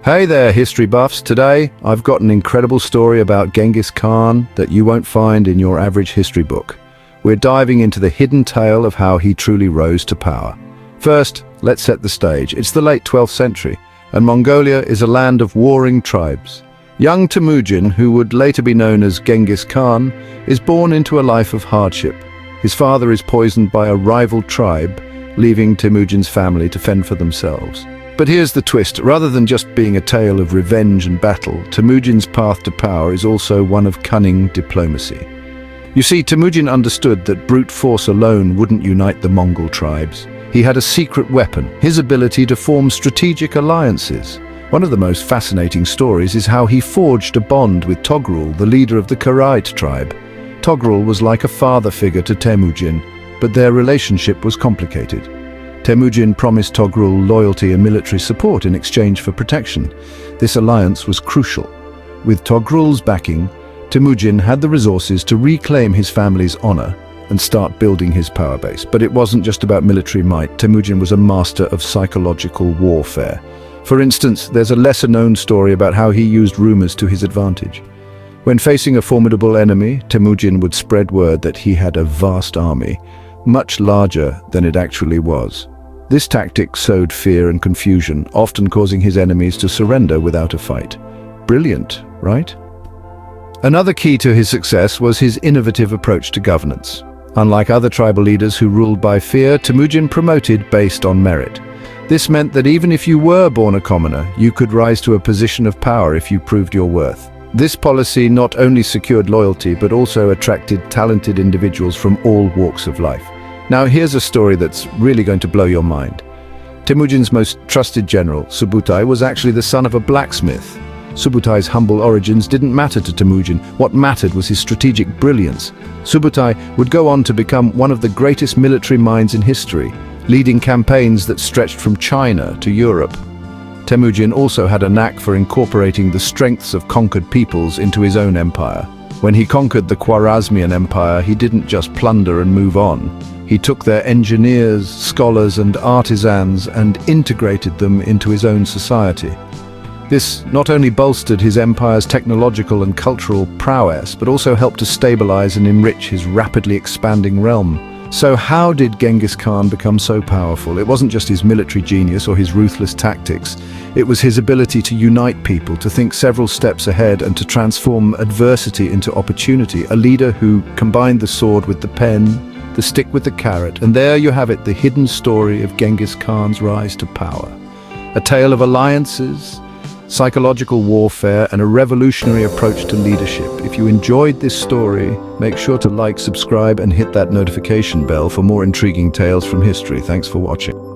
Hey there, history buffs. Today, I've got an incredible story about Genghis Khan that you won't find in your average history book. We're diving into the hidden tale of how he truly rose to power. First, let's set the stage. It's the late 12th century, and Mongolia is a land of warring tribes. Young Temujin, who would later be known as Genghis Khan, is born into a life of hardship. His father is poisoned by a rival tribe, leaving Temujin's family to fend for themselves. But here's the twist. Rather than just being a tale of revenge and battle, Temujin's path to power is also one of cunning diplomacy. You see, Temujin understood that brute force alone wouldn't unite the Mongol tribes. He had a secret weapon, his ability to form strategic alliances. One of the most fascinating stories is how he forged a bond with Togrul, the leader of the Karaite tribe. Togrul was like a father figure to Temujin, but their relationship was complicated. Temujin promised Togrul loyalty and military support in exchange for protection. This alliance was crucial. With Togrul's backing, Temujin had the resources to reclaim his family's honor and start building his power base. But it wasn't just about military might. Temujin was a master of psychological warfare. For instance, there's a lesser-known story about how he used rumors to his advantage. When facing a formidable enemy, Temujin would spread word that he had a vast army, much larger than it actually was. This tactic sowed fear and confusion, often causing his enemies to surrender without a fight. Brilliant, right? Another key to his success was his innovative approach to governance. Unlike other tribal leaders who ruled by fear, Temujin promoted based on merit. This meant that even if you were born a commoner, you could rise to a position of power if you proved your worth. This policy not only secured loyalty, but also attracted talented individuals from all walks of life. Now here's a story that's really going to blow your mind. Temujin's most trusted general, Subutai, was actually the son of a blacksmith. Subutai's humble origins didn't matter to Temujin. What mattered was his strategic brilliance. Subutai would go on to become one of the greatest military minds in history, leading campaigns that stretched from China to Europe. Temujin also had a knack for incorporating the strengths of conquered peoples into his own empire. When he conquered the Khwarezmian Empire, he didn't just plunder and move on. He took their engineers, scholars, and artisans and integrated them into his own society. This not only bolstered his empire's technological and cultural prowess, but also helped to stabilize and enrich his rapidly expanding realm. So how did Genghis Khan become so powerful? It wasn't just his military genius or his ruthless tactics. It was his ability to unite people, to think several steps ahead, and to transform adversity into opportunity. A leader who combined the sword with the pen, the stick with the carrot. And there you have it, the hidden story of Genghis Khan's rise to power. A tale of alliances, psychological warfare, and a revolutionary approach to leadership. If you enjoyed this story, make sure to like, subscribe, and hit that notification bell for more intriguing tales from history. Thanks for watching.